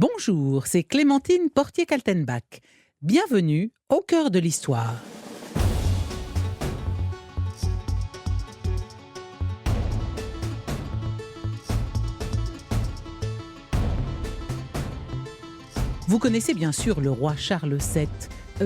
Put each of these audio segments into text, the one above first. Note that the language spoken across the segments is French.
Bonjour, c'est Clémentine Portier-Kaltenbach. Bienvenue au cœur de l'histoire. Vous connaissez bien sûr le roi Charles VII,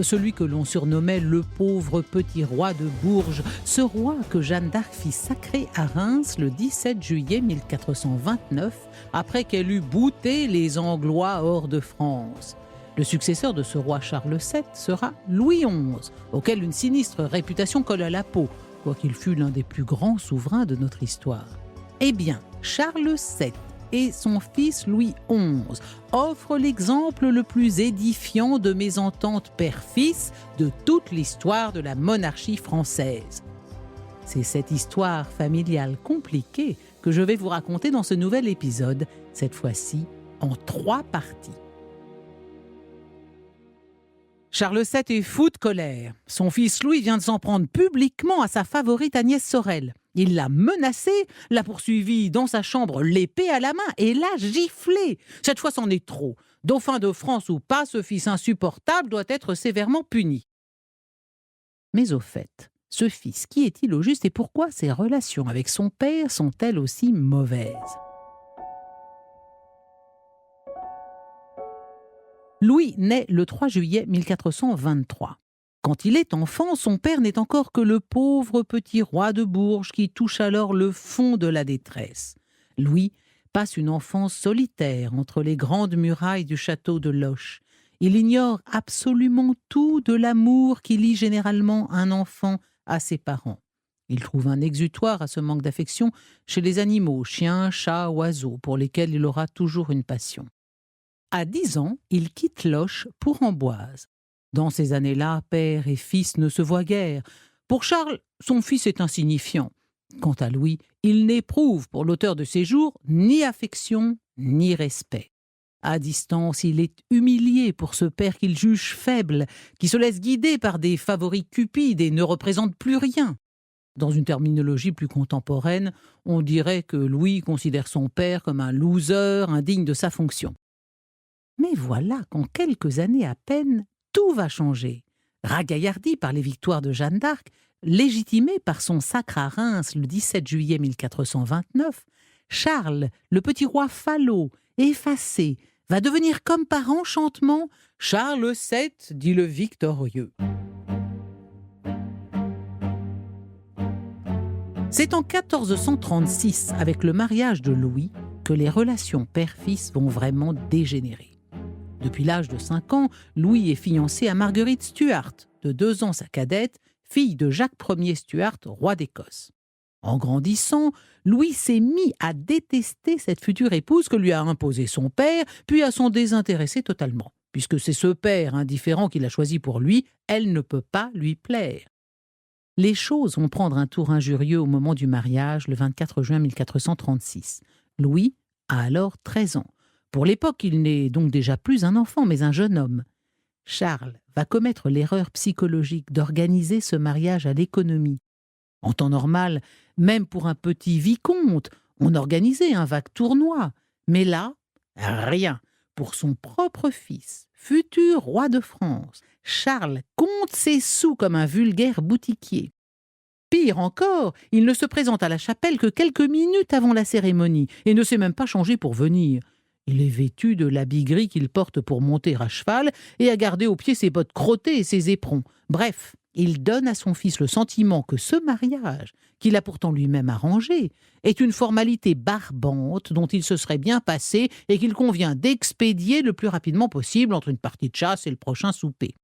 celui que l'on surnommait le pauvre petit roi de Bourges, ce roi que Jeanne d'Arc fit sacrer à Reims le 17 juillet 1429, après qu'elle eut bouté les Anglois hors de France. Le successeur de ce roi Charles VII sera Louis XI, auquel une sinistre réputation colle à la peau, quoiqu'il fût l'un des plus grands souverains de notre histoire. Eh bien, Charles VII et son fils Louis XI offrent l'exemple le plus édifiant de mésentente père-fils de toute l'histoire de la monarchie française. C'est cette histoire familiale compliquée que je vais vous raconter dans ce nouvel épisode, cette fois-ci en 3 parties. Charles VII est fou de colère. Son fils Louis vient de s'en prendre publiquement à sa favorite Agnès Sorel. Il l'a menacée, l'a poursuivie dans sa chambre, l'épée à la main, et l'a giflée. Cette fois, c'en est trop. Dauphin de France ou pas, ce fils insupportable doit être sévèrement puni. Mais au fait, ce fils, qui est-il au juste et pourquoi ses relations avec son père sont-elles aussi mauvaises ? Louis naît le 3 juillet 1423. Quand il est enfant, son père n'est encore que le pauvre petit roi de Bourges qui touche alors le fond de la détresse. Louis passe une enfance solitaire entre les grandes murailles du château de Loches. Il ignore absolument tout de l'amour qui lie généralement un enfant à ses parents. Il trouve un exutoire à ce manque d'affection chez les animaux, chiens, chats, oiseaux, pour lesquels il aura toujours une passion. À 10 ans, il quitte Loches pour Amboise. Dans ces années-là, père et fils ne se voient guère. Pour Charles, son fils est insignifiant. Quant à Louis, il n'éprouve pour l'auteur de ses jours ni affection ni respect. À distance, il est humilié pour ce père qu'il juge faible, qui se laisse guider par des favoris cupides et ne représente plus rien. Dans une terminologie plus contemporaine, on dirait que Louis considère son père comme un loser indigne de sa fonction. Mais voilà qu'en quelques années à peine, tout va changer. Ragaillardi par les victoires de Jeanne d'Arc, légitimé par son sacre à Reims le 17 juillet 1429, Charles, le petit roi falot, effacé, va devenir comme par enchantement Charles VII, dit le victorieux. C'est en 1436, avec le mariage de Louis, que les relations père-fils vont vraiment dégénérer. Depuis l'âge de 5 ans, Louis est fiancé à Marguerite Stuart, de 2 ans sa cadette, fille de Jacques Ier Stuart, roi d'Écosse. En grandissant, Louis s'est mis à détester cette future épouse que lui a imposée son père, puis à s'en désintéresser totalement. Puisque c'est ce père indifférent qu'il a choisi pour lui, elle ne peut pas lui plaire. Les choses vont prendre un tour injurieux au moment du mariage, le 24 juin 1436. Louis a alors 13 ans. Pour l'époque, il n'est donc déjà plus un enfant, mais un jeune homme. Charles va commettre l'erreur psychologique d'organiser ce mariage à l'économie. En temps normal, même pour un petit vicomte, on organisait un vague tournoi. Mais là, rien. Pour son propre fils, futur roi de France, Charles compte ses sous comme un vulgaire boutiquier. Pire encore, il ne se présente à la chapelle que quelques minutes avant la cérémonie et ne s'est même pas changé pour venir. Il est vêtu de l'habit gris qu'il porte pour monter à cheval et a gardé au pied ses bottes crottées et ses éperons. Bref, il donne à son fils le sentiment que ce mariage, qu'il a pourtant lui-même arrangé, est une formalité barbante dont il se serait bien passé et qu'il convient d'expédier le plus rapidement possible entre une partie de chasse et le prochain souper.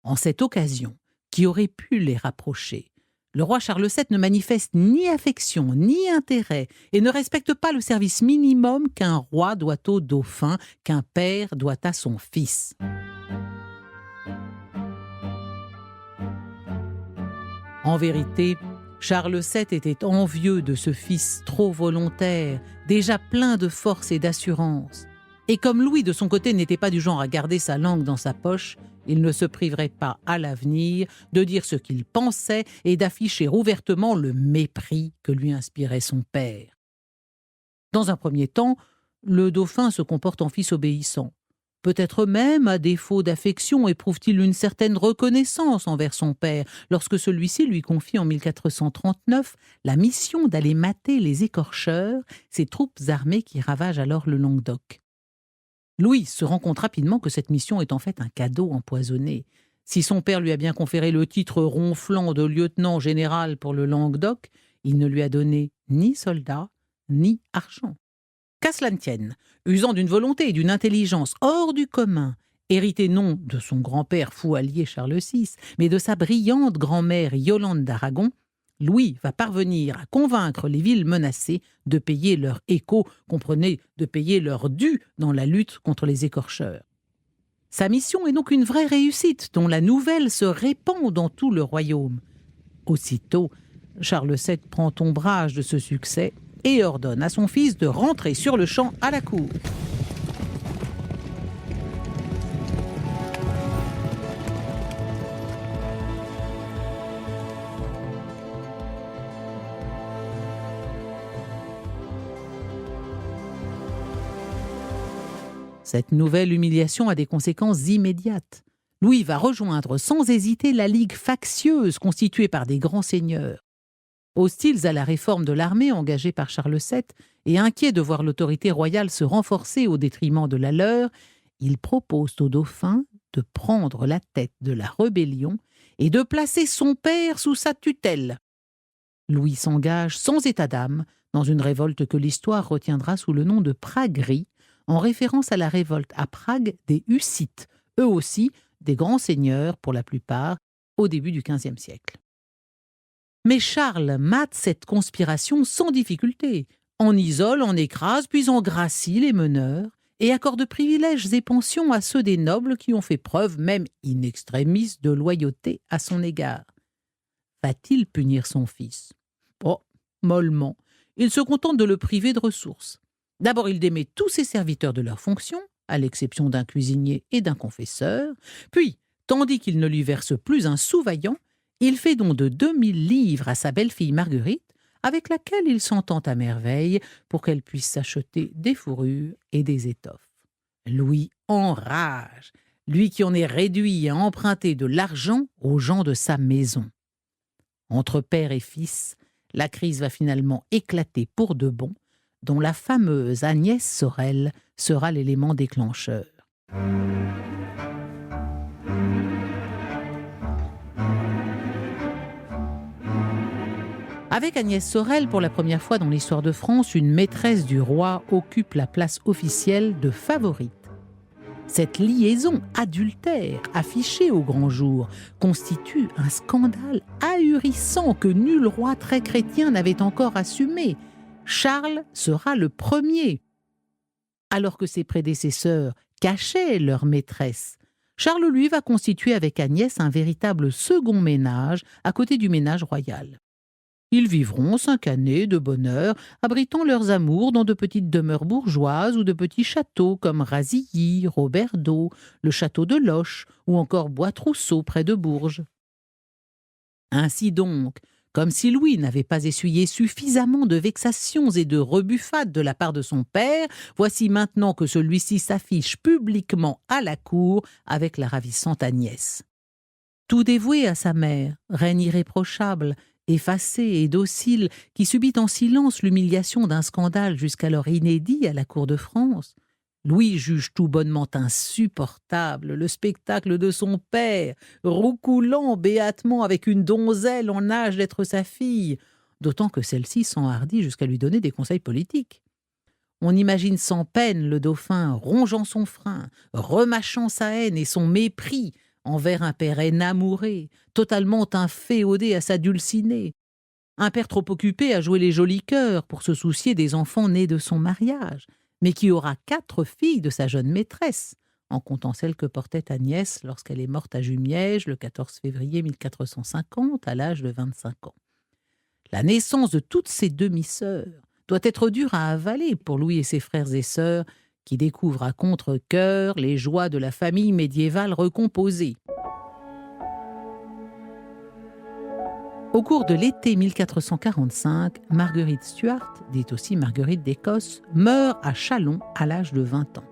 En cette occasion, qui aurait pu les rapprocher, le roi Charles VII ne manifeste ni affection ni intérêt et ne respecte pas le service minimum qu'un roi doit au dauphin, qu'un père doit à son fils. En vérité, Charles VII était envieux de ce fils trop volontaire, déjà plein de force et d'assurance. Et comme Louis, de son côté, n'était pas du genre à garder sa langue dans sa poche, il ne se priverait pas à l'avenir de dire ce qu'il pensait et d'afficher ouvertement le mépris que lui inspirait son père. Dans un premier temps, Le dauphin se comporte en fils obéissant. Peut-être même, à défaut d'affection, éprouve-t-il une certaine reconnaissance envers son père lorsque celui-ci lui confie en 1439 la mission d'aller mater les écorcheurs, ces troupes armées qui ravagent alors le Languedoc. Louis se rend compte rapidement que cette mission est en fait un cadeau empoisonné. Si son père lui a bien conféré le titre ronflant de lieutenant général pour le Languedoc, il ne lui a donné ni soldat, ni argent. Qu'à cela ne tienne, usant d'une volonté et d'une intelligence hors du commun, hérité non de son grand-père fou allié Charles VI, mais de sa brillante grand-mère Yolande d'Aragon, Louis va parvenir à convaincre les villes menacées de payer leur écho, comprenez, de payer leur dû dans la lutte contre les écorcheurs. Sa mission est donc une vraie réussite, dont la nouvelle se répand dans tout le royaume. Aussitôt, Charles VII prend ombrage de ce succès et ordonne à son fils de rentrer sur le champ à la cour. Cette nouvelle humiliation a des conséquences immédiates. Louis va rejoindre sans hésiter la ligue factieuse constituée par des grands seigneurs. Hostiles à la réforme de l'armée engagée par Charles VII et inquiets de voir l'autorité royale se renforcer au détriment de la leur, ils proposent au dauphin de prendre la tête de la rébellion et de placer son père sous sa tutelle. Louis s'engage sans état d'âme dans une révolte que l'histoire retiendra sous le nom de Praguerie, en référence à la révolte à Prague des Hussites, eux aussi des grands seigneurs pour la plupart, au début du XVe siècle. Mais Charles mate cette conspiration sans difficulté, en isole, en écrase, puis en gracie les meneurs, et accorde privilèges et pensions à ceux des nobles qui ont fait preuve, même in extremis, de loyauté à son égard. Va-t-il punir son fils ? Oh, mollement, il se contente de le priver de ressources. D'abord, il démet tous ses serviteurs de leurs fonctions, à l'exception d'un cuisinier et d'un confesseur, puis, tandis qu'il ne lui verse plus un sou vaillant, il fait don de 2000 livres à sa belle-fille Marguerite, avec laquelle il s'entend à merveille pour qu'elle puisse s'acheter des fourrures et des étoffes. Louis enrage, lui qui en est réduit à emprunter de l'argent aux gens de sa maison. Entre père et fils, la crise va finalement éclater pour de bon, dont la fameuse Agnès Sorel sera l'élément déclencheur. Avec Agnès Sorel, pour la première fois dans l'histoire de France, une maîtresse du roi occupe la place officielle de favorite. Cette liaison adultère, affichée au grand jour, constitue un scandale ahurissant que nul roi très chrétien n'avait encore assumé. Charles sera le premier. Alors que ses prédécesseurs cachaient leur maîtresse, Charles, lui, va constituer avec Agnès un véritable second ménage à côté du ménage royal. Ils vivront 5 années de bonheur, abritant leurs amours dans de petites demeures bourgeoises ou de petits châteaux comme Razilly, Roberdeau, le château de Loches ou encore Bois-Trousseau près de Bourges. Ainsi donc, comme si Louis n'avait pas essuyé suffisamment de vexations et de rebuffades de la part de son père, voici maintenant que celui-ci s'affiche publiquement à la cour avec la ravissante Agnès. Tout dévoué à sa mère, reine irréprochable, effacée et docile, qui subit en silence l'humiliation d'un scandale jusqu'alors inédit à la cour de France, Louis juge tout bonnement insupportable le spectacle de son père, roucoulant béatement avec une donzelle en âge d'être sa fille, d'autant que celle-ci s'enhardit jusqu'à lui donner des conseils politiques. On imagine sans peine le dauphin rongeant son frein, remâchant sa haine et son mépris envers un père énamouré, totalement inféodé à sa dulcinée, un père trop occupé à jouer les jolis cœurs pour se soucier des enfants nés de son mariage, mais qui aura 4 filles de sa jeune maîtresse, en comptant celle que portait Agnès lorsqu'elle est morte à Jumièges le 14 février 1450, à l'âge de 25 ans. La naissance de toutes ces demi-sœurs doit être dure à avaler pour Louis et ses frères et sœurs, qui découvrent à contre-cœur les joies de la famille médiévale recomposée. Au Au cours de l'été 1445, Marguerite Stuart, dite aussi Marguerite d'Écosse, meurt à Châlons à l'âge de 20 ans.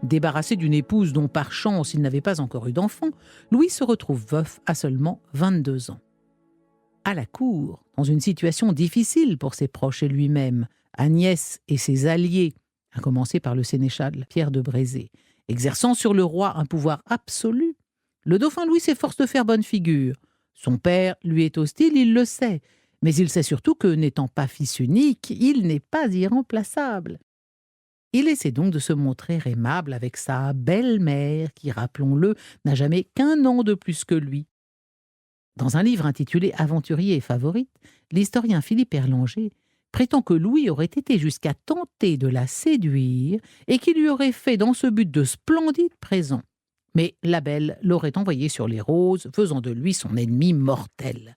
Débarrassé d'une épouse dont par chance il n'avait pas encore eu d'enfant, Louis se retrouve veuf à seulement 22 ans. À la cour, dans une situation difficile pour ses proches et lui-même, Agnès et ses alliés, à commencer par le sénéchal Pierre de Brézé, exerçant sur le roi un pouvoir absolu, le dauphin Louis s'efforce de faire bonne figure. Son père lui est hostile, il le sait, mais il sait surtout que, n'étant pas fils unique, il n'est pas irremplaçable. Il essaie donc de se montrer aimable avec sa belle-mère, qui, rappelons-le, n'a jamais qu'1 an de plus que lui. Dans un livre intitulé « Aventurier et favorite », l'historien Philippe Erlanger prétend que Louis aurait été jusqu'à tenter de la séduire et qu'il lui aurait fait dans ce but de splendides présents. Mais la belle l'aurait envoyé sur les roses, faisant de lui son ennemi mortel.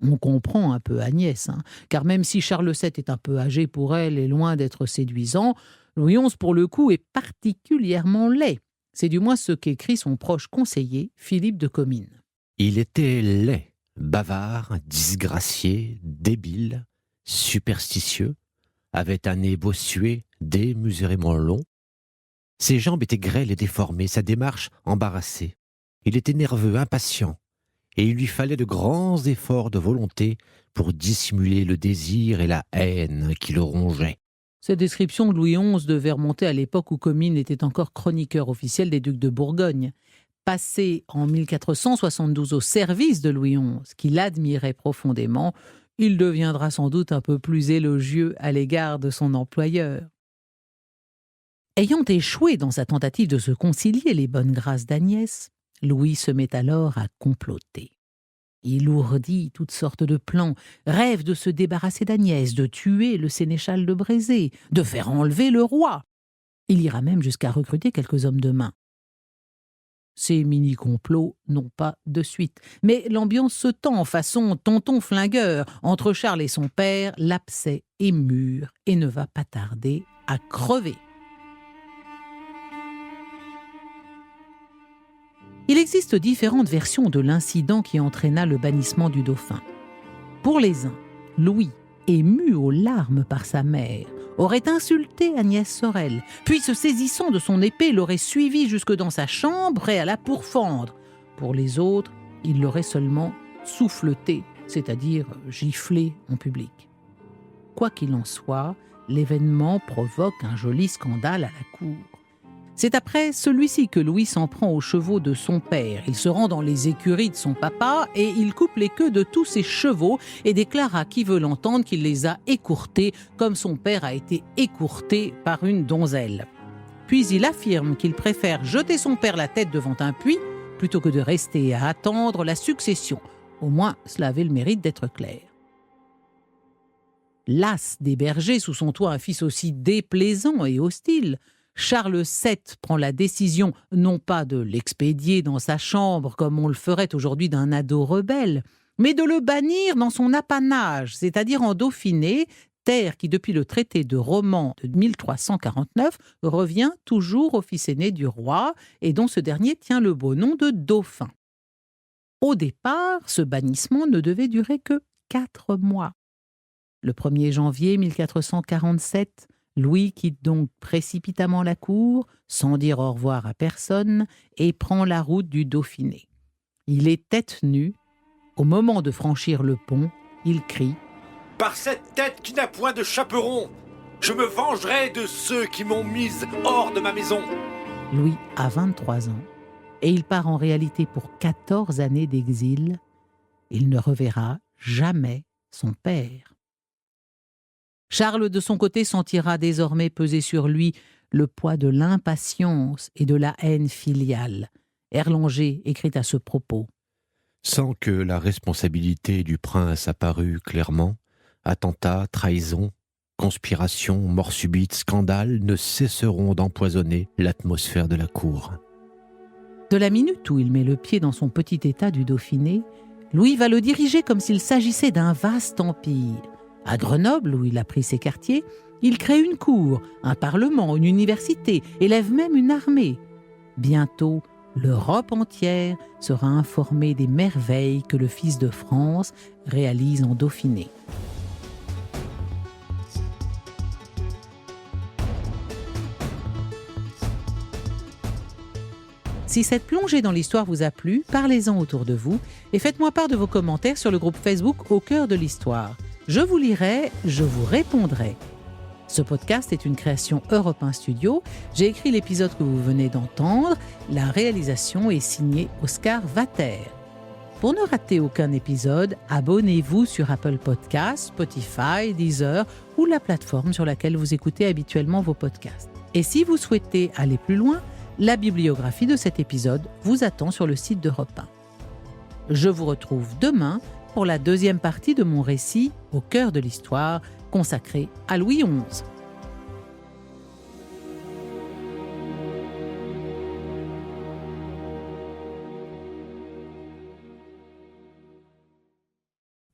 On comprend un peu Agnès, car même si Charles VII est un peu âgé pour elle et loin d'être séduisant, Louis XI, pour le coup, est particulièrement laid. C'est du moins ce qu'écrit son proche conseiller, Philippe de Comines. Il était laid, bavard, disgracié, débile, superstitieux, avait un nez bossué, démesurément long. Ses jambes étaient grêles et déformées, sa démarche embarrassée. Il était nerveux, impatient, et il lui fallait de grands efforts de volonté pour dissimuler le désir et la haine qui le rongeaient. Cette description de Louis XI devait remonter à l'époque où Comines était encore chroniqueur officiel des ducs de Bourgogne. Passé en 1472 au service de Louis XI, qu'il admirait profondément, il deviendra sans doute un peu plus élogieux à l'égard de son employeur. Ayant échoué dans sa tentative de se concilier les bonnes grâces d'Agnès, Louis se met alors à comploter. Il ourdit toutes sortes de plans, rêve de se débarrasser d'Agnès, de tuer le sénéchal de Brézé, de faire enlever le roi. Il ira même jusqu'à recruter quelques hommes de main. Ces mini-complots n'ont pas de suite, mais l'ambiance se tend façon tonton flingueur. Entre Charles et son père, l'abcès est mûr et ne va pas tarder à crever. Il existe différentes versions de l'incident qui entraîna le bannissement du dauphin. Pour les uns, Louis, ému aux larmes par sa mère, aurait insulté Agnès Sorel, puis se saisissant de son épée, l'aurait suivie jusque dans sa chambre, prêt à la pourfendre. Pour les autres, il l'aurait seulement souffleté, c'est-à-dire giflé en public. Quoi qu'il en soit, l'événement provoque un joli scandale à la cour. C'est après celui-ci que Louis s'en prend aux chevaux de son père. Il se rend dans les écuries de son papa et il coupe les queues de tous ses chevaux et déclare à qui veut l'entendre qu'il les a écourtés comme son père a été écourté par une donzelle. Puis il affirme qu'il préfère jeter son père la tête devant un puits plutôt que de rester à attendre la succession. Au moins, cela avait le mérite d'être clair. Las d'héberger sous son toit un fils aussi déplaisant et hostile, Charles VII prend la décision non pas de l'expédier dans sa chambre comme on le ferait aujourd'hui d'un ado rebelle, mais de le bannir dans son apanage, c'est-à-dire en Dauphiné, terre qui depuis le traité de Romans de 1349 revient toujours au fils aîné du roi et dont ce dernier tient le beau nom de dauphin. Au départ, ce bannissement ne devait durer que 4 mois. Le 1er janvier 1447, Louis quitte donc précipitamment la cour, sans dire au revoir à personne, et prend la route du Dauphiné. Il est tête nue. Au moment de franchir le pont, il crie « Par cette tête qui n'a point de chaperon, je me vengerai de ceux qui m'ont mise hors de ma maison !» Louis a 23 ans, et il part en réalité pour 14 années d'exil. Il ne reverra jamais son père. Charles, de son côté, sentira désormais peser sur lui le poids de l'impatience et de la haine filiale. Erlanger écrit à ce propos. Sans que la responsabilité du prince apparût clairement, attentats, trahisons, conspirations, mort subite, scandales ne cesseront d'empoisonner l'atmosphère de la cour. De la minute où il met le pied dans son petit état du Dauphiné, Louis va le diriger comme s'il s'agissait d'un vaste empire. À Grenoble, où il a pris ses quartiers, il crée une cour, un parlement, une université, élève même une armée. Bientôt, l'Europe entière sera informée des merveilles que le fils de France réalise en Dauphiné. Si cette plongée dans l'histoire vous a plu, parlez-en autour de vous et faites-moi part de vos commentaires sur le groupe Facebook Au cœur de l'histoire. Je vous lirai, je vous répondrai. Ce podcast est une création Europe 1 Studio. J'ai écrit l'épisode que vous venez d'entendre. La réalisation est signée Oscar Vater. Pour ne rater aucun épisode, abonnez-vous sur Apple Podcasts, Spotify, Deezer ou la plateforme sur laquelle vous écoutez habituellement vos podcasts. Et si vous souhaitez aller plus loin, la bibliographie de cet épisode vous attend sur le site d'Europe 1. Je vous retrouve demain pour la deuxième partie de mon récit Au cœur de l'histoire consacré à Louis XI.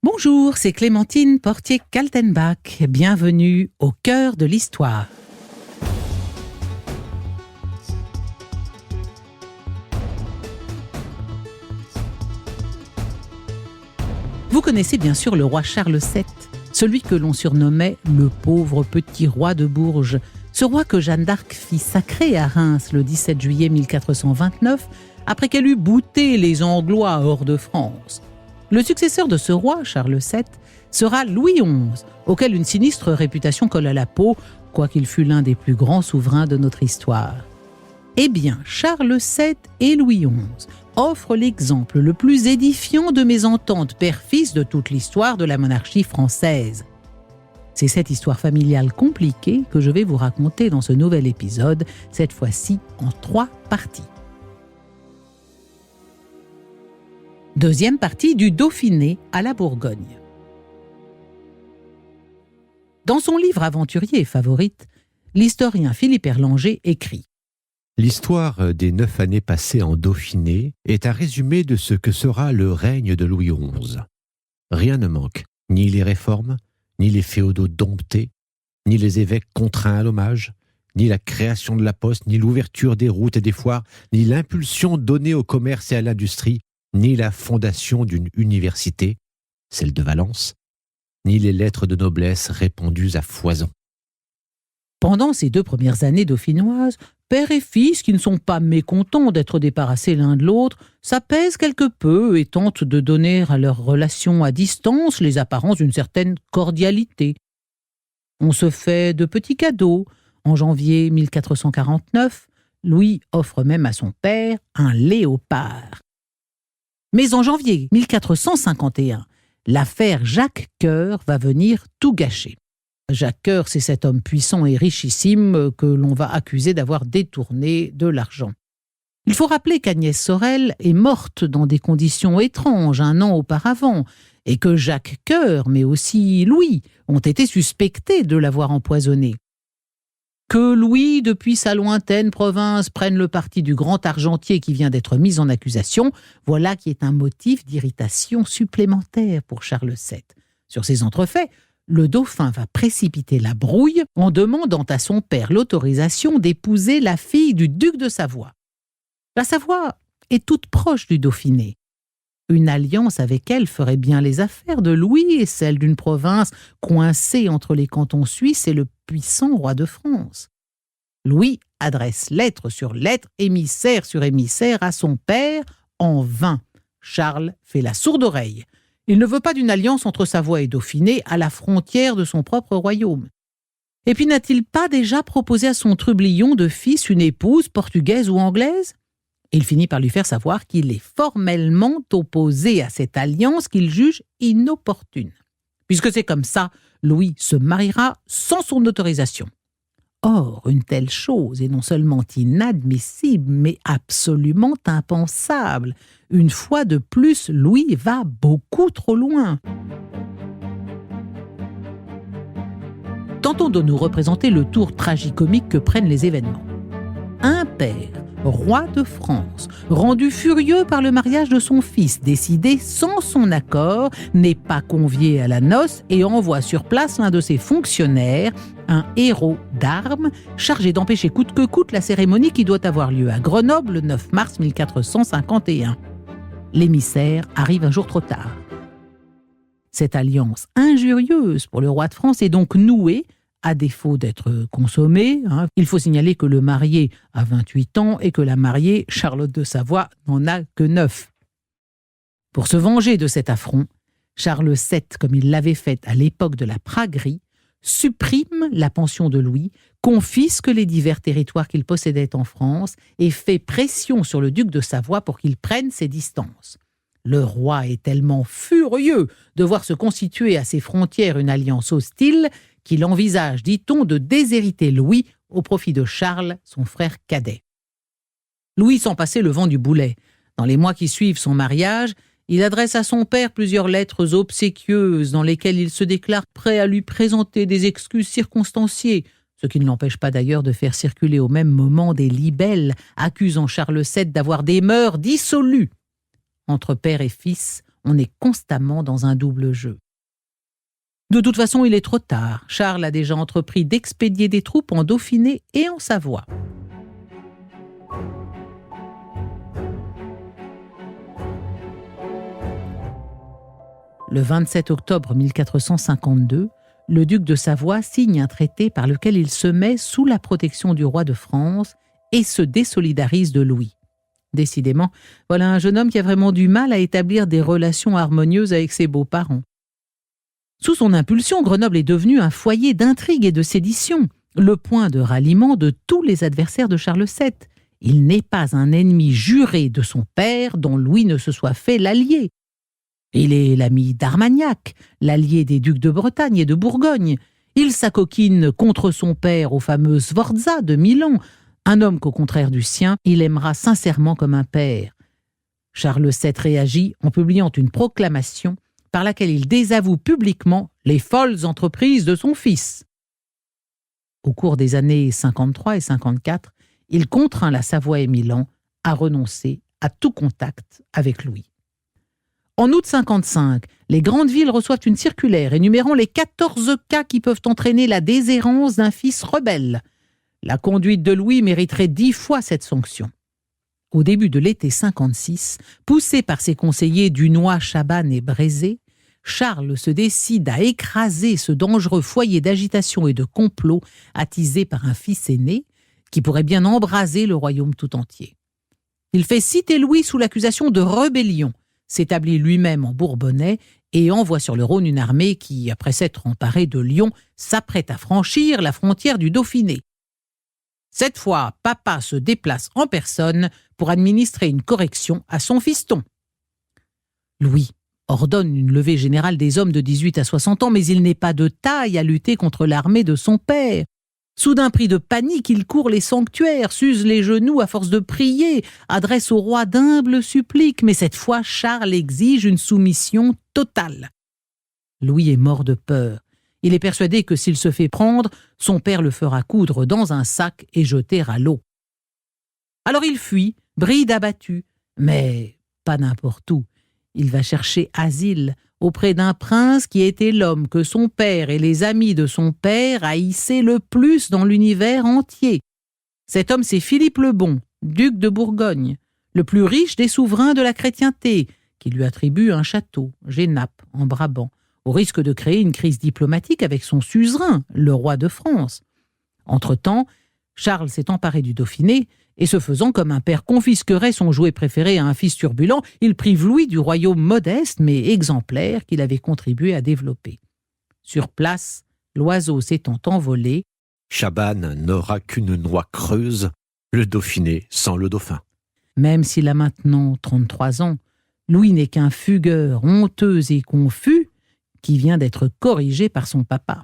Bonjour, c'est Clémentine Portier-Kaltenbach. Bienvenue au cœur de l'histoire. Vous connaissez bien sûr le roi Charles VII, celui que l'on surnommait le pauvre petit roi de Bourges, ce roi que Jeanne d'Arc fit sacrer à Reims le 17 juillet 1429, après qu'elle eut bouté les Anglois hors de France. Le successeur de ce roi, Charles VII, sera Louis XI, auquel une sinistre réputation colle à la peau, quoiqu'il fût l'un des plus grands souverains de notre histoire. Eh bien, Charles VII et Louis XI offrent l'exemple le plus édifiant de mésentente père-fils de toute l'histoire de la monarchie française. C'est cette histoire familiale compliquée que je vais vous raconter dans ce nouvel épisode, cette fois-ci en 3 parties. Deuxième partie du Dauphiné à la Bourgogne. Dans son livre Aventurier et favorite, l'historien Philippe Erlanger écrit: L'histoire des 9 années passées en Dauphiné est un résumé de ce que sera le règne de Louis XI. Rien ne manque, ni les réformes, ni les féodaux domptés, ni les évêques contraints à l'hommage, ni la création de la poste, ni l'ouverture des routes et des foires, ni l'impulsion donnée au commerce et à l'industrie, ni la fondation d'une université, celle de Valence, ni les lettres de noblesse répandues à foison. Pendant ces 2 premières années dauphinoises, père et fils, qui ne sont pas mécontents d'être débarrassés l'un de l'autre, s'apaisent quelque peu et tentent de donner à leurs relations à distance les apparences d'une certaine cordialité. On se fait de petits cadeaux. En janvier 1449, Louis offre même à son père un léopard. Mais en janvier 1451, l'affaire Jacques Coeur va venir tout gâcher. Jacques Coeur, c'est cet homme puissant et richissime que l'on va accuser d'avoir détourné de l'argent. Il faut rappeler qu'Agnès Sorel est morte dans des conditions étranges 1 an auparavant et que Jacques Coeur, mais aussi Louis, ont été suspectés de l'avoir empoisonné. Que Louis, depuis sa lointaine province, prenne le parti du grand argentier qui vient d'être mis en accusation, voilà qui est un motif d'irritation supplémentaire pour Charles VII. Sur ces entrefaits, le dauphin va précipiter la brouille en demandant à son père l'autorisation d'épouser la fille du duc de Savoie. La Savoie est toute proche du Dauphiné. Une alliance avec elle ferait bien les affaires de Louis et celle d'une province coincée entre les cantons suisses et le puissant roi de France. Louis adresse lettre sur lettre, émissaire sur émissaire à son père en vain. Charles fait la sourde oreille. Il ne veut pas d'une alliance entre Savoie et Dauphiné à la frontière de son propre royaume. Et puis n'a-t-il pas déjà proposé à son trublion de fils une épouse portugaise ou anglaise ? Il finit par lui faire savoir qu'il est formellement opposé à cette alliance qu'il juge inopportune. Puisque c'est comme ça, Louis se mariera sans son autorisation. Or, une telle chose est non seulement inadmissible, mais absolument impensable. Une fois de plus, Louis va beaucoup trop loin. Tentons de nous représenter le tour tragicomique que prennent les événements. Un père roi de France, rendu furieux par le mariage de son fils, décidé sans son accord, n'est pas convié à la noce et envoie sur place l'un de ses fonctionnaires, un héros d'armes, chargé d'empêcher coûte que coûte la cérémonie qui doit avoir lieu à Grenoble le 9 mars 1451. L'émissaire arrive un jour trop tard. Cette alliance injurieuse pour le roi de France est donc nouée, à défaut d'être consommée. Il faut signaler que le marié a 28 ans et que la mariée, Charlotte de Savoie, n'en a que 9. Pour se venger de cet affront, Charles VII, comme il l'avait fait à l'époque de la Praguerie, supprime la pension de Louis, confisque les divers territoires qu'il possédait en France et fait pression sur le duc de Savoie pour qu'il prenne ses distances. Le roi est tellement furieux de voir se constituer à ses frontières une alliance hostile qu'il envisage, dit-on, de déshériter Louis au profit de Charles, son frère cadet. Louis sent passer le vent du boulet. Dans les mois qui suivent son mariage, il adresse à son père plusieurs lettres obséquieuses dans lesquelles il se déclare prêt à lui présenter des excuses circonstanciées, ce qui ne l'empêche pas d'ailleurs de faire circuler au même moment des libelles accusant Charles VII d'avoir des mœurs dissolues. Entre père et fils, on est constamment dans un double jeu. De toute façon, il est trop tard. Charles a déjà entrepris d'expédier des troupes en Dauphiné et en Savoie. Le 27 octobre 1452, le duc de Savoie signe un traité par lequel il se met sous la protection du roi de France et se désolidarise de Louis. Décidément, voilà un jeune homme qui a vraiment du mal à établir des relations harmonieuses avec ses beaux-parents. Sous son impulsion, Grenoble est devenu un foyer d'intrigue et de sédition, le point de ralliement de tous les adversaires de Charles VII. Il n'est pas un ennemi juré de son père dont Louis ne se soit fait l'allié. Il est l'ami d'Armagnac, l'allié des ducs de Bretagne et de Bourgogne. Il s'acoquine contre son père au fameux Sforza de Milan, un homme qu'au contraire du sien, il aimera sincèrement comme un père. Charles VII réagit en publiant une proclamation par laquelle il désavoue publiquement les folles entreprises de son fils. Au cours des années 53 et 54, il contraint la Savoie et Milan à renoncer à tout contact avec Louis. En août 55, les grandes villes reçoivent une circulaire énumérant les 14 cas qui peuvent entraîner la déshérence d'un fils rebelle. La conduite de Louis mériterait 10 fois cette sanction. Au début de l'été 56, poussé par ses conseillers Dunois, Chabannes et Brézé, Charles se décide à écraser ce dangereux foyer d'agitation et de complot attisé par un fils aîné qui pourrait bien embraser le royaume tout entier. Il fait citer Louis sous l'accusation de rébellion, s'établit lui-même en Bourbonnais et envoie sur le Rhône une armée qui, après s'être emparée de Lyon, s'apprête à franchir la frontière du Dauphiné. Cette fois, papa se déplace en personne pour administrer une correction à son fiston. Louis ordonne une levée générale des hommes de 18 à 60 ans, mais il n'est pas de taille à lutter contre l'armée de son père. Soudain pris de panique, il court les sanctuaires, s'use les genoux à force de prier, adresse au roi d'humbles suppliques, mais cette fois Charles exige une soumission totale. Louis est mort de peur. Il est persuadé que s'il se fait prendre, son père le fera coudre dans un sac et jeter à l'eau. Alors il fuit, bride abattu, mais pas n'importe où. Il va chercher asile auprès d'un prince qui était l'homme que son père et les amis de son père haïssaient le plus dans l'univers entier. Cet homme, c'est Philippe le Bon, duc de Bourgogne, le plus riche des souverains de la chrétienté, qui lui attribue un château, Genappe, en Brabant, au risque de créer une crise diplomatique avec son suzerain, le roi de France. Entre-temps, Charles s'est emparé du Dauphiné, et ce faisant, comme un père confisquerait son jouet préféré à un fils turbulent, il prive Louis du royaume modeste mais exemplaire qu'il avait contribué à développer. Sur place, l'oiseau s'étant envolé, Chabannes n'aura qu'une noix creuse, le Dauphiné sans le dauphin. Même s'il a maintenant 33 ans, Louis n'est qu'un fugueur honteux et confus qui vient d'être corrigé par son papa.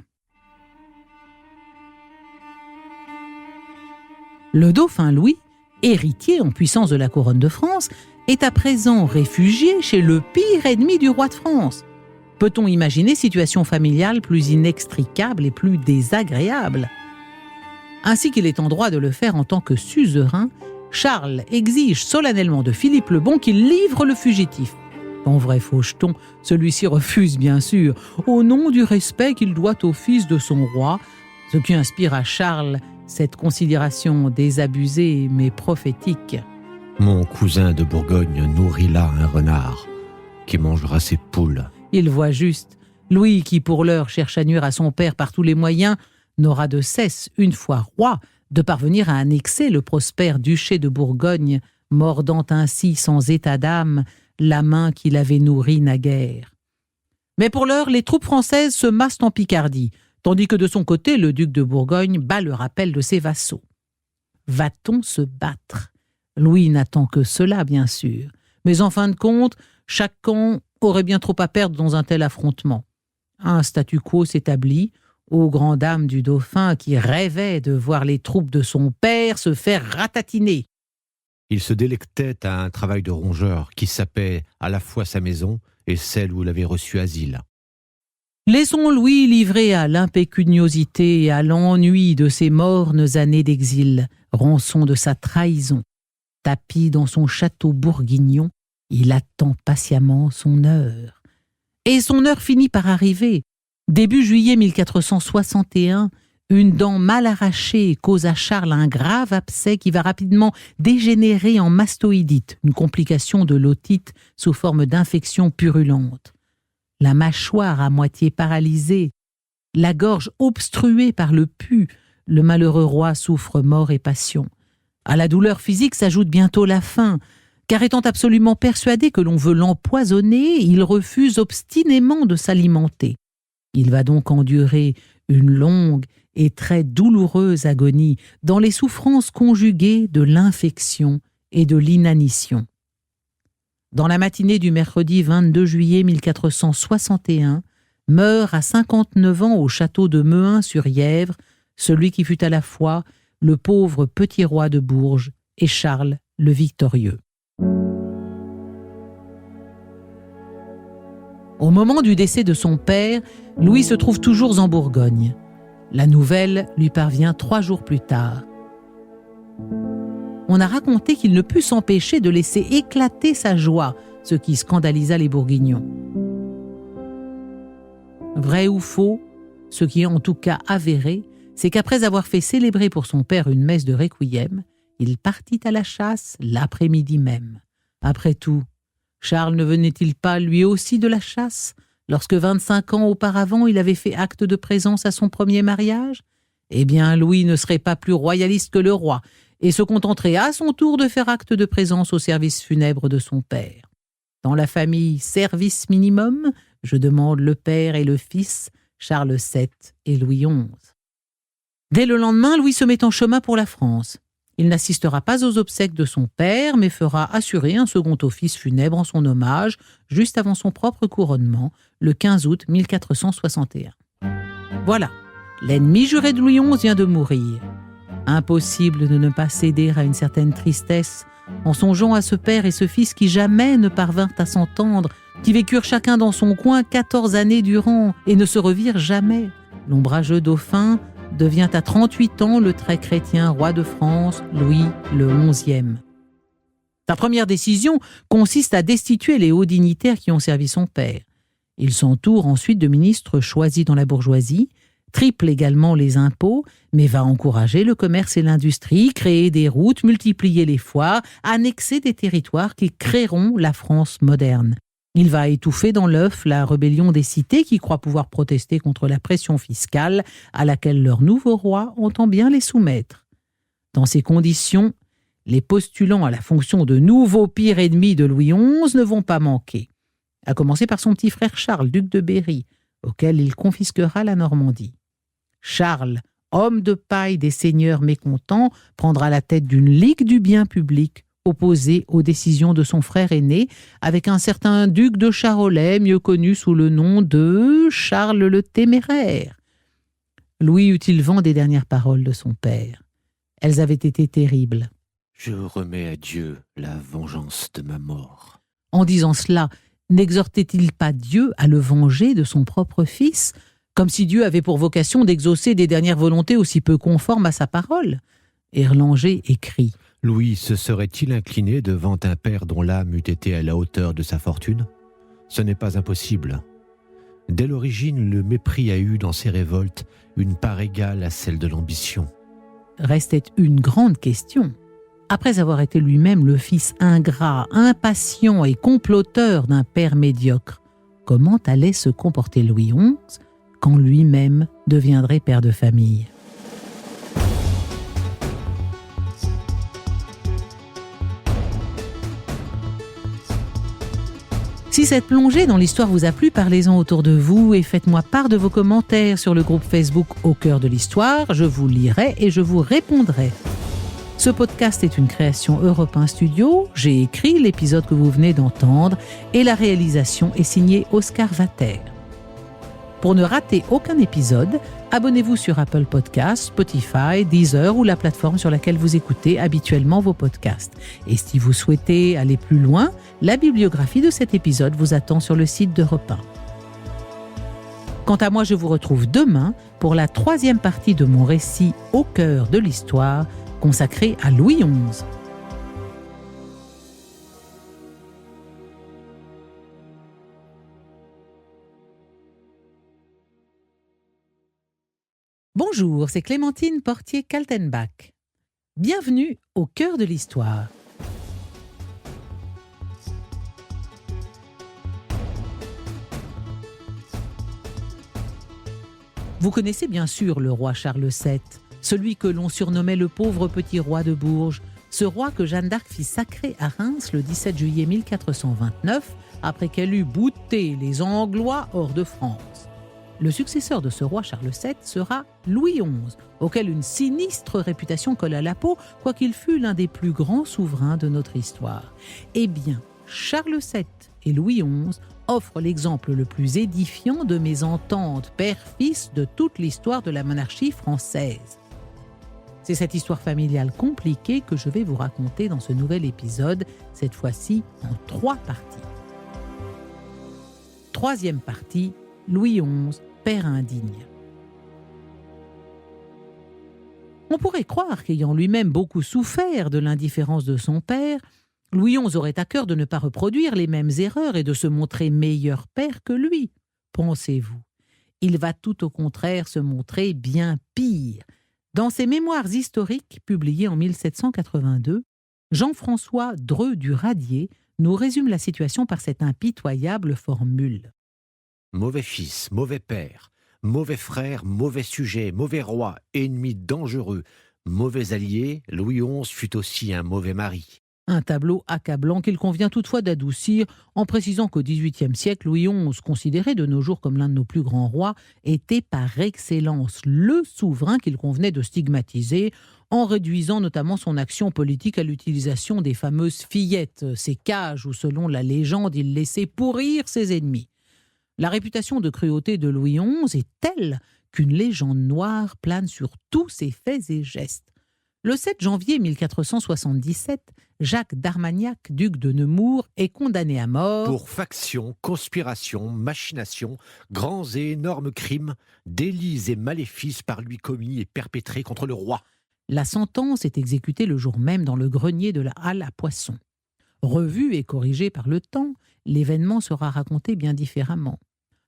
Le dauphin Louis, héritier en puissance de la couronne de France, est à présent réfugié chez le pire ennemi du roi de France. Peut-on imaginer situation familiale plus inextricable et plus désagréable ? Ainsi qu'il est en droit de le faire en tant que suzerain, Charles exige solennellement de Philippe le Bon qu'il livre le fugitif. En vrai faucheton, celui-ci refuse bien sûr, au nom du respect qu'il doit au fils de son roi, ce qui inspire à Charles cette considération désabusée mais prophétique. Mon cousin de Bourgogne nourrit là un renard qui mangera ses poules. Il voit juste. Louis, qui pour l'heure cherche à nuire à son père par tous les moyens, n'aura de cesse, une fois roi, de parvenir à annexer le prospère duché de Bourgogne, mordant ainsi sans état d'âme la main qu'il avait nourrie naguère. Mais pour l'heure, les troupes françaises se massent en Picardie, tandis que de son côté, le duc de Bourgogne bat le rappel de ses vassaux. Va-t-on se battre ? Louis n'attend que cela, bien sûr. Mais en fin de compte, chaque camp aurait bien trop à perdre dans un tel affrontement. Un statu quo s'établit, aux grandes dames du dauphin qui rêvait de voir les troupes de son père se faire ratatiner. Il se délectait à un travail de rongeur qui sapait à la fois sa maison et celle où il avait reçu asile. Laissons Louis livré à l'impécuniosité et à l'ennui de ses mornes années d'exil, rançon de sa trahison. Tapi dans son château bourguignon, il attend patiemment son heure. Et son heure finit par arriver. Début juillet 1461, une dent mal arrachée cause à Charles un grave abcès qui va rapidement dégénérer en mastoïdite, une complication de l'otite sous forme d'infection purulente. La mâchoire à moitié paralysée, la gorge obstruée par le pus, le malheureux roi souffre mort et passion. À la douleur physique s'ajoute bientôt la faim, car étant absolument persuadé que l'on veut l'empoisonner, il refuse obstinément de s'alimenter. Il va donc endurer une longue et très douloureuse agonie dans les souffrances conjuguées de l'infection et de l'inanition. Dans la matinée du mercredi 22 juillet 1461, meurt à 59 ans au château de Mehun-sur-Yèvre celui qui fut à la fois le pauvre petit roi de Bourges et Charles le victorieux. Au moment du décès de son père, Louis se trouve toujours en Bourgogne. La nouvelle lui parvient 3 jours plus tard. On a raconté qu'il ne put s'empêcher de laisser éclater sa joie, ce qui scandalisa les Bourguignons. Vrai ou faux, ce qui est en tout cas avéré, c'est qu'après avoir fait célébrer pour son père une messe de requiem, il partit à la chasse l'après-midi même. Après tout, Charles ne venait-il pas lui aussi de la chasse, lorsque 25 ans auparavant il avait fait acte de présence à son premier mariage ? Eh bien, Louis ne serait pas plus royaliste que le roi, et se contenterait à son tour de faire acte de présence au service funèbre de son père. Dans la famille service minimum, je demande le père et le fils, Charles VII et Louis XI. Dès le lendemain, Louis se met en chemin pour la France. Il n'assistera pas aux obsèques de son père, mais fera assurer un second office funèbre en son hommage, juste avant son propre couronnement, le 15 août 1461. Voilà, l'ennemi juré de Louis XI vient de mourir. Impossible de ne pas céder à une certaine tristesse en songeant à ce père et ce fils qui jamais ne parvinrent à s'entendre, qui vécurent chacun dans son coin 14 années durant et ne se revirent jamais. L'ombrageux dauphin devient à 38 ans le très chrétien roi de France, Louis le XI. Sa première décision consiste à destituer les hauts dignitaires qui ont servi son père. Il s'entoure ensuite de ministres choisis dans la bourgeoisie, triple également les impôts, mais va encourager le commerce et l'industrie, créer des routes, multiplier les foires, annexer des territoires qui créeront la France moderne. Il va étouffer dans l'œuf la rébellion des cités qui croient pouvoir protester contre la pression fiscale à laquelle leur nouveau roi entend bien les soumettre. Dans ces conditions, les postulants à la fonction de nouveau pire ennemi de Louis XI ne vont pas manquer, à commencer par son petit frère Charles, duc de Berry, auquel il confisquera la Normandie. Charles, homme de paille des seigneurs mécontents, prendra la tête d'une ligue du bien public opposée aux décisions de son frère aîné, avec un certain duc de Charolais, mieux connu sous le nom de Charles le Téméraire. Louis eut-il vent des dernières paroles de son père. Elles avaient été terribles. « Je remets à Dieu la vengeance de ma mort. » En disant cela, n'exhortait-il pas Dieu à le venger de son propre fils, comme si Dieu avait pour vocation d'exaucer des dernières volontés aussi peu conformes à sa parole ? Erlanger écrit Louis se serait-il incliné devant un père dont l'âme eût été à la hauteur de sa fortune ? Ce n'est pas impossible. Dès l'origine, le mépris a eu dans ses révoltes une part égale à celle de l'ambition. Restait une grande question. Après avoir été lui-même le fils ingrat, impatient et comploteur d'un père médiocre, comment allait se comporter Louis XI quand lui-même deviendrait père de famille ? Si cette plongée dans l'histoire vous a plu, parlez-en autour de vous et faites-moi part de vos commentaires sur le groupe Facebook Au cœur de l'histoire. Je vous lirai et je vous répondrai. Ce podcast est une création Europe 1 Studio. J'ai écrit l'épisode que vous venez d'entendre et la réalisation est signée Oscar Vater. Pour ne rater aucun épisode, abonnez-vous sur Apple Podcasts, Spotify, Deezer ou la plateforme sur laquelle vous écoutez habituellement vos podcasts. Et si vous souhaitez aller plus loin, la bibliographie de cet épisode vous attend sur le site d'Europe 1. Quant à moi, je vous retrouve demain pour la 3e partie de mon récit Au cœur de l'histoire, consacré à Louis XI. Bonjour, c'est Clémentine Portier-Kaltenbach. Bienvenue au cœur de l'histoire. Vous connaissez bien sûr le roi Charles VII, celui que l'on surnommait le pauvre petit roi de Bourges, ce roi que Jeanne d'Arc fit sacrer à Reims le 17 juillet 1429, après qu'elle eut bouté les Anglois hors de France. Le successeur de ce roi Charles VII sera Louis XI, auquel une sinistre réputation colle à la peau, quoiqu'il fût l'un des plus grands souverains de notre histoire. Eh bien, Charles VII et Louis XI offrent l'exemple le plus édifiant de mésentente père-fils de toute l'histoire de la monarchie française. C'est cette histoire familiale compliquée que je vais vous raconter dans ce nouvel épisode, cette fois-ci en 3 parties. 3e partie, Louis XI, père indigne. On pourrait croire qu'ayant lui-même beaucoup souffert de l'indifférence de son père, Louis XI aurait à cœur de ne pas reproduire les mêmes erreurs et de se montrer meilleur père que lui. Pensez-vous, il va tout au contraire se montrer bien pire. Dans ses mémoires historiques publiés en 1782, Jean-François Dreux du Radier nous résume la situation par cette impitoyable formule. Mauvais fils, mauvais père, mauvais frère, mauvais sujet, mauvais roi, ennemi dangereux, mauvais allié, Louis XI fut aussi un mauvais mari. Un tableau accablant qu'il convient toutefois d'adoucir en précisant qu'au XVIIIe siècle, Louis XI, considéré de nos jours comme l'un de nos plus grands rois, était par excellence le souverain qu'il convenait de stigmatiser en réduisant notamment son action politique à l'utilisation des fameuses fillettes, ces cages où, selon la légende, il laissait pourrir ses ennemis. La réputation de cruauté de Louis XI est telle qu'une légende noire plane sur tous ses faits et gestes. Le 7 janvier 1477, Jacques d'Armagnac, duc de Nemours, est condamné à mort Pour faction, conspiration, machination, grands et énormes crimes, délits et maléfices par lui commis et perpétrés contre le roi. La sentence est exécutée le jour même dans le grenier de la Halle à Poissons. Revu et corrigé par le temps, l'événement sera raconté bien différemment.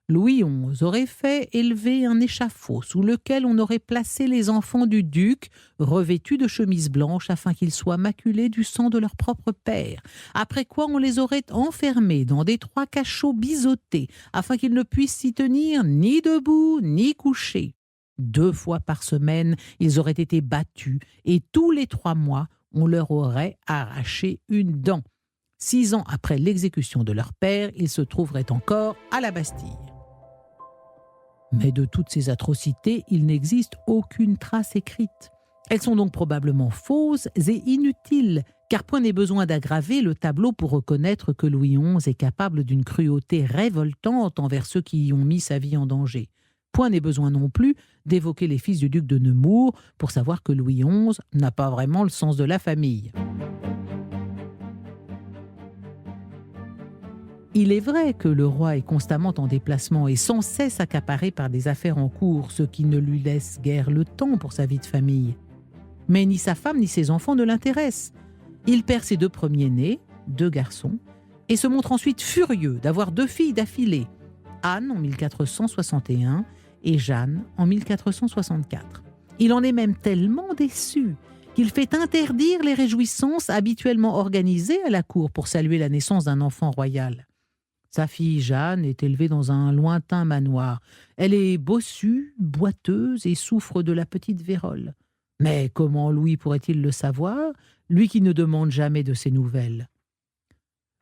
Louis XI aurait fait élever un échafaud sous lequel on aurait placé les enfants du duc, revêtus de chemises blanches afin qu'ils soient maculés du sang de leur propre père, après quoi on les aurait enfermés dans d'étroits cachots biseautés afin qu'ils ne puissent s'y tenir ni debout ni couchés. 2 fois par semaine, ils auraient été battus et tous les 3 mois, on leur aurait arraché une dent. 6 ans après l'exécution de leur père, ils se trouveraient encore à la Bastille. Mais de toutes ces atrocités, il n'existe aucune trace écrite. Elles sont donc probablement fausses et inutiles, car point n'est besoin d'aggraver le tableau pour reconnaître que Louis XI est capable d'une cruauté révoltante envers ceux qui y ont mis sa vie en danger. Point n'est besoin non plus d'évoquer les fils du duc de Nemours pour savoir que Louis XI n'a pas vraiment le sens de la famille. Il est vrai que le roi est constamment en déplacement et sans cesse accaparé par des affaires en cours, ce qui ne lui laisse guère le temps pour sa vie de famille. Mais ni sa femme ni ses enfants ne l'intéressent. Il perd ses 2 premiers-nés, 2 garçons, et se montre ensuite furieux d'avoir 2 filles d'affilée, Anne en 1461 et Jeanne en 1464. Il en est même tellement déçu qu'il fait interdire les réjouissances habituellement organisées à la cour pour saluer la naissance d'un enfant royal. Sa fille Jeanne est élevée dans un lointain manoir. Elle est bossue, boiteuse et souffre de la petite vérole. Mais comment Louis pourrait-il le savoir, lui qui ne demande jamais de ses nouvelles?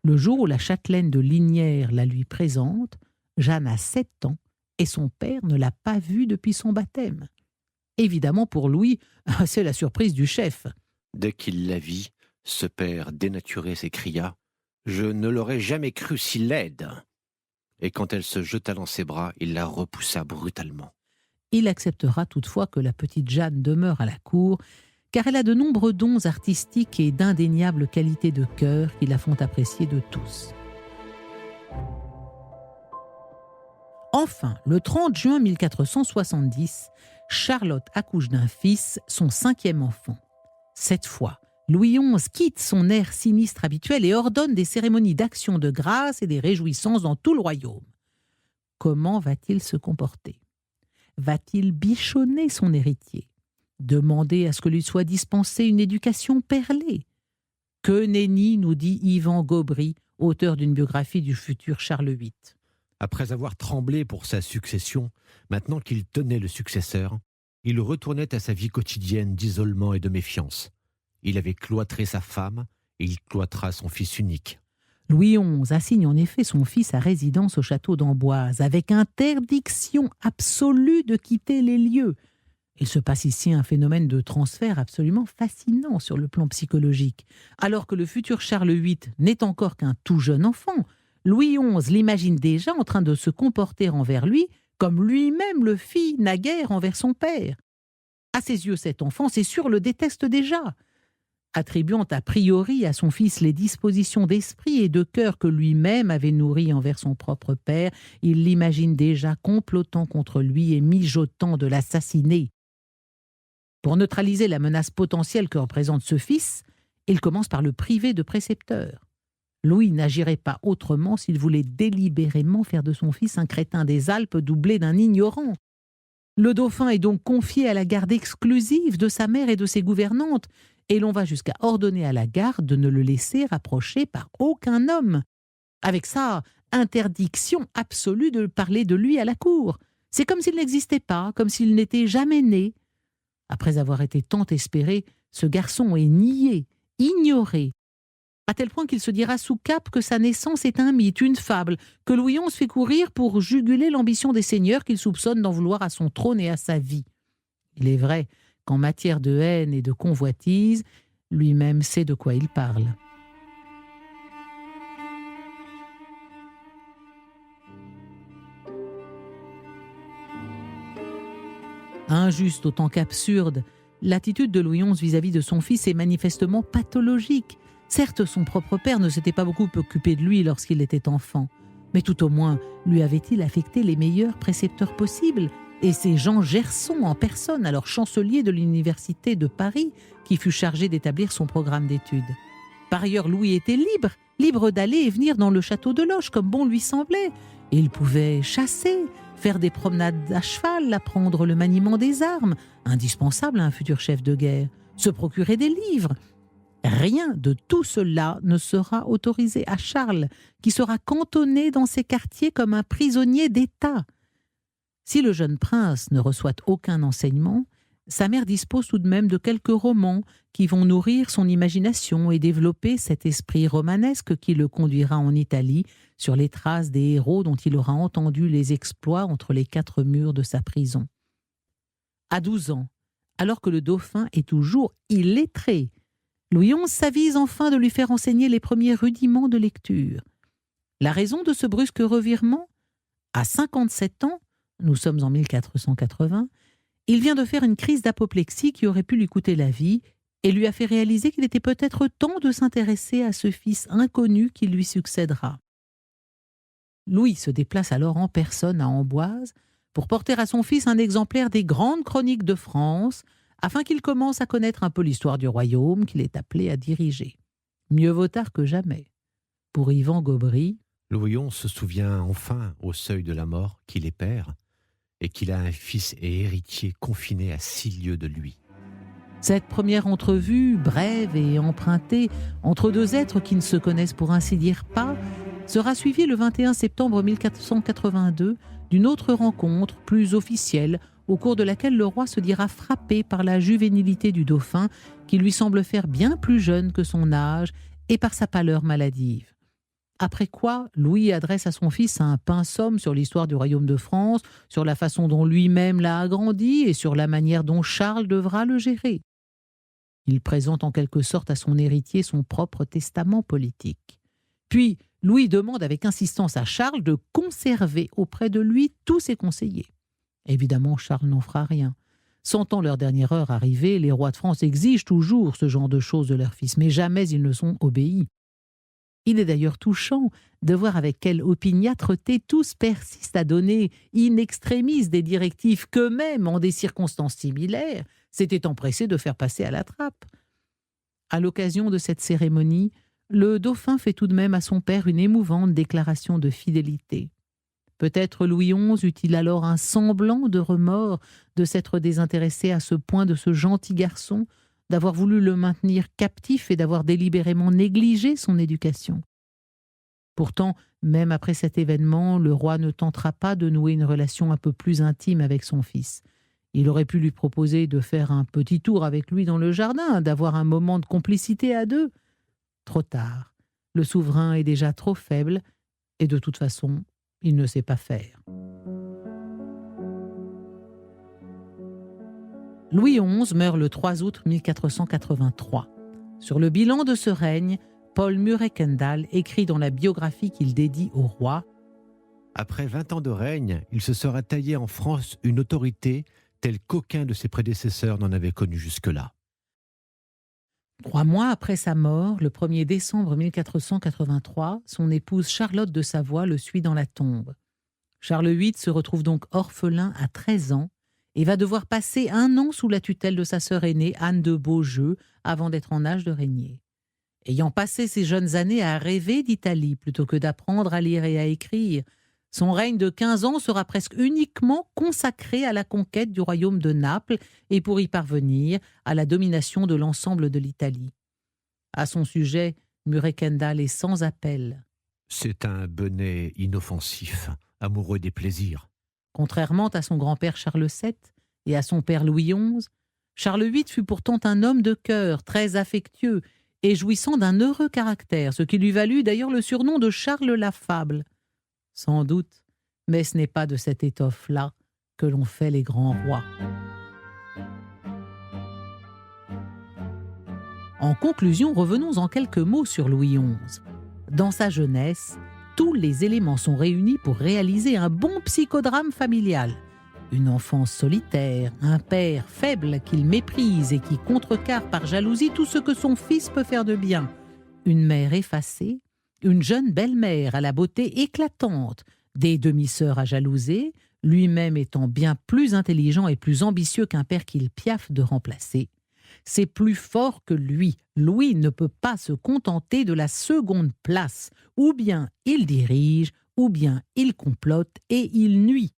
Le jour où la châtelaine de Lignières la lui présente, Jeanne a 7 ans et son père ne l'a pas vue depuis son baptême. Évidemment, pour Louis, c'est la surprise du chef. Dès qu'il la vit, ce père dénaturé s'écria « Je ne l'aurais jamais cru si laide !» Et quand elle se jeta dans ses bras, il la repoussa brutalement. Il acceptera toutefois que la petite Jeanne demeure à la cour, car elle a de nombreux dons artistiques et d'indéniables qualités de cœur qui la font apprécier de tous. Enfin, le 30 juin 1470, Charlotte accouche d'un fils, son 5e enfant. Cette fois, Louis XI quitte son air sinistre habituel et ordonne des cérémonies d'action de grâce et des réjouissances dans tout le royaume. Comment va-t-il se comporter? Va-t-il bichonner son héritier? Demander à ce que lui soit dispensée une éducation perlée? Que nenni, nous dit Yvan Gobry, auteur d'une biographie du futur Charles VIII. Après avoir tremblé pour sa succession, maintenant qu'il tenait le successeur, il retournait à sa vie quotidienne d'isolement et de méfiance. Il avait cloîtré sa femme et il cloîtra son fils unique. Louis XI assigne en effet son fils à résidence au château d'Amboise, avec interdiction absolue de quitter les lieux. Il se passe ici un phénomène de transfert absolument fascinant sur le plan psychologique. Alors que le futur Charles VIII n'est encore qu'un tout jeune enfant, Louis XI l'imagine déjà en train de se comporter envers lui comme lui-même le fit naguère envers son père. À ses yeux, cet enfant, c'est sûr, le déteste déjà. Attribuant a priori à son fils les dispositions d'esprit et de cœur que lui-même avait nourries envers son propre père, il l'imagine déjà complotant contre lui et mijotant de l'assassiner. Pour neutraliser la menace potentielle que représente ce fils, il commence par le priver de précepteur. Louis n'agirait pas autrement s'il voulait délibérément faire de son fils un crétin des Alpes doublé d'un ignorant. Le dauphin est donc confié à la garde exclusive de sa mère et de ses gouvernantes, et l'on va jusqu'à ordonner à la garde de ne le laisser rapprocher par aucun homme. Avec ça, interdiction absolue de parler de lui à la cour. C'est comme s'il n'existait pas, comme s'il n'était jamais né. Après avoir été tant espéré, ce garçon est nié, ignoré, à tel point qu'il se dira sous cape que sa naissance est un mythe, une fable, que Louis XI fait courir pour juguler l'ambition des seigneurs qu'il soupçonne d'en vouloir à son trône et à sa vie. Il est vrai qu'en matière de haine et de convoitise, lui-même sait de quoi il parle. Injuste autant qu'absurde, l'attitude de Louis XI vis-à-vis de son fils est manifestement pathologique. Certes, son propre père ne s'était pas beaucoup occupé de lui lorsqu'il était enfant, mais tout au moins lui avait-il affecté les meilleurs précepteurs possibles, et c'est Jean Gerson en personne, alors chancelier de l'université de Paris, qui fut chargé d'établir son programme d'études. Par ailleurs, Louis était libre d'aller et venir dans le château de Loches comme bon lui semblait. Il pouvait chasser, faire des promenades à cheval, apprendre le maniement des armes, indispensable à un futur chef de guerre, se procurer des livres. Rien de tout cela ne sera autorisé à Charles, qui sera cantonné dans ses quartiers comme un prisonnier d'État. Si le jeune prince ne reçoit aucun enseignement, sa mère dispose tout de même de quelques romans qui vont nourrir son imagination et développer cet esprit romanesque qui le conduira en Italie sur les traces des héros dont il aura entendu les exploits entre les 4 murs de sa prison. À 12 ans, alors que le dauphin est toujours illettré, Louis XI s'avise enfin de lui faire enseigner les premiers rudiments de lecture. La raison de ce brusque revirement? À 57 ans, nous sommes en 1480, il vient de faire une crise d'apoplexie qui aurait pu lui coûter la vie et lui a fait réaliser qu'il était peut-être temps de s'intéresser à ce fils inconnu qui lui succédera. Louis se déplace alors en personne à Amboise pour porter à son fils un exemplaire des grandes chroniques de France, afin qu'il commence à connaître un peu l'histoire du royaume qu'il est appelé à diriger. Mieux vaut tard que jamais. Pour Yvan Gobry, Louis XI se souvient enfin, au seuil de la mort, qu'il est père et qu'il a un fils et héritier confiné à 6 lieues de lui. cette première entrevue, brève et empruntée, entre deux êtres qui ne se connaissent pour ainsi dire pas, sera suivie le 21 septembre 1482 d'une autre rencontre, plus officielle, au cours de laquelle le roi se dira frappé par la juvénilité du dauphin, qui lui semble faire bien plus jeune que son âge, et par sa pâleur maladive. Après quoi, Louis adresse à son fils un pensum sur l'histoire du royaume de France, sur la façon dont lui-même l'a agrandi et sur la manière dont Charles devra le gérer. Il présente en quelque sorte à son héritier son propre testament politique. Puis, Louis demande avec insistance à Charles de conserver auprès de lui tous ses conseillers. Évidemment, Charles n'en fera rien. Sentant leur dernière heure arriver, les rois de France exigent toujours ce genre de choses de leurs fils, mais jamais ils ne sont obéis. Il est d'ailleurs touchant de voir avec quelle opiniâtreté tous persistent à donner in extremis des directives qu'eux-mêmes, en des circonstances similaires, s'étaient empressés de faire passer à la trappe. À l'occasion de cette cérémonie, le dauphin fait tout de même à son père une émouvante déclaration de fidélité. Peut-être Louis XI eut-il alors un semblant de remords de s'être désintéressé à ce point de ce gentil garçon, d'avoir voulu le maintenir captif et d'avoir délibérément négligé son éducation. Pourtant, même après cet événement, le roi ne tentera pas de nouer une relation un peu plus intime avec son fils. Il aurait pu lui proposer de faire un petit tour avec lui dans le jardin, d'avoir un moment de complicité à deux. Trop tard. Le souverain est déjà trop faible et de toute façon, il ne sait pas faire. Louis XI meurt le 3 août 1483. Sur le bilan de ce règne, Paul Murray Kendall écrit dans la biographie qu'il dédie au roi « Après 20 ans de règne, il se sera taillé en France une autorité telle qu'aucun de ses prédécesseurs n'en avait connue jusque-là. » 3 mois après sa mort, le 1er décembre 1483, son épouse Charlotte de Savoie le suit dans la tombe. Charles VIII se retrouve donc orphelin à 13 ans et va devoir passer 1 an sous la tutelle de sa sœur aînée, Anne de Beaujeu, avant d'être en âge de régner. Ayant passé ses jeunes années à rêver d'Italie plutôt que d'apprendre à lire et à écrire, son règne de 15 ans sera presque uniquement consacré à la conquête du royaume de Naples et pour y parvenir, à la domination de l'ensemble de l'Italie. À son sujet, Murray Kendall est sans appel. C'est un benêt inoffensif, amoureux des plaisirs. Contrairement à son grand-père Charles VII et à son père Louis XI, Charles VIII fut pourtant un homme de cœur, très affectueux et jouissant d'un heureux caractère, ce qui lui valut d'ailleurs le surnom de Charles l'Affable. Sans doute, mais ce n'est pas de cette étoffe-là que l'on fait les grands rois. En conclusion, revenons en quelques mots sur Louis XI. Dans sa jeunesse, tous les éléments sont réunis pour réaliser un bon psychodrame familial. Une enfance solitaire, un père faible qu'il méprise et qui contrecarre par jalousie tout ce que son fils peut faire de bien, une mère effacée, une jeune belle-mère à la beauté éclatante, des demi-sœurs à jalouser, lui-même étant bien plus intelligent et plus ambitieux qu'un père qu'il piaffe de remplacer. C'est plus fort que lui. Louis ne peut pas se contenter de la seconde place. Ou bien il dirige, ou bien il complote et il nuit.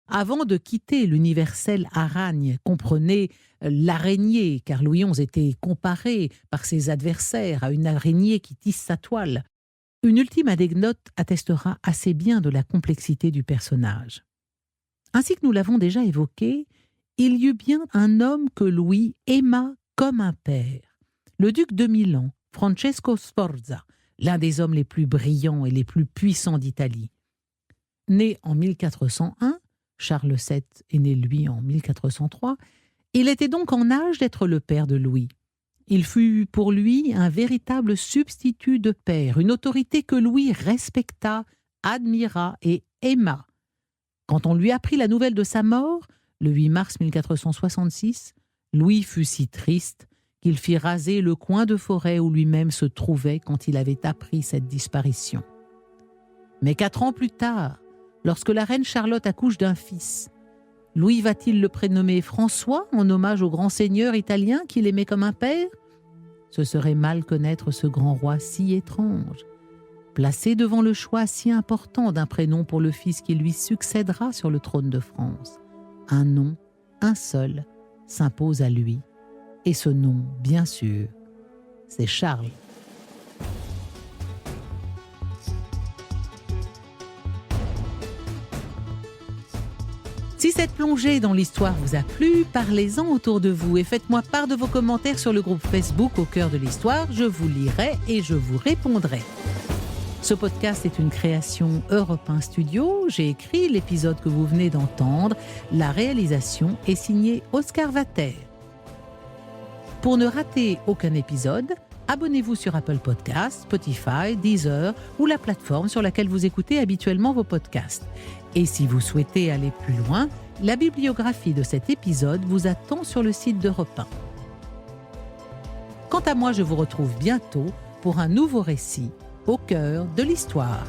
Avant de quitter l'universelle aragne, comprenez l'araignée, car Louis XI était comparé par ses adversaires à une araignée qui tisse sa toile, une ultime anecdote attestera assez bien de la complexité du personnage. Ainsi que nous l'avons déjà évoqué, il y eut bien un homme que Louis aima comme un père, le duc de Milan, Francesco Sforza, l'un des hommes les plus brillants et les plus puissants d'Italie. Né en 1401, Charles VII est né, lui, en 1403, il était donc en âge d'être le père de Louis. Il fut pour lui un véritable substitut de père, une autorité que Louis respecta, admira et aima. Quand on lui apprit la nouvelle de sa mort, le 8 mars 1466, Louis fut si triste qu'il fit raser le coin de forêt où lui-même se trouvait quand il avait appris cette disparition. Mais 4 ans plus tard, lorsque la reine Charlotte accouche d'un fils, Louis va-t-il le prénommer François en hommage au grand seigneur italien qu'il aimait comme un père ? Ce serait mal connaître ce grand roi si étrange. Placé devant le choix si important d'un prénom pour le fils qui lui succédera sur le trône de France, un nom, un seul, s'impose à lui. Et ce nom, bien sûr, c'est Charles. Si cette plongée dans l'histoire vous a plu, parlez-en autour de vous et faites-moi part de vos commentaires sur le groupe Facebook Au cœur de l'histoire. Je vous lirai et je vous répondrai. Ce podcast est une création Europe 1 Studio. J'ai écrit l'épisode que vous venez d'entendre. La réalisation est signée Oscar Vater. Pour ne rater aucun épisode, abonnez-vous sur Apple Podcasts, Spotify, Deezer ou la plateforme sur laquelle vous écoutez habituellement vos podcasts. Et si vous souhaitez aller plus loin, la bibliographie de cet épisode vous attend sur le site d'Europe 1. Quant à moi, je vous retrouve bientôt pour un nouveau récit au cœur de l'histoire.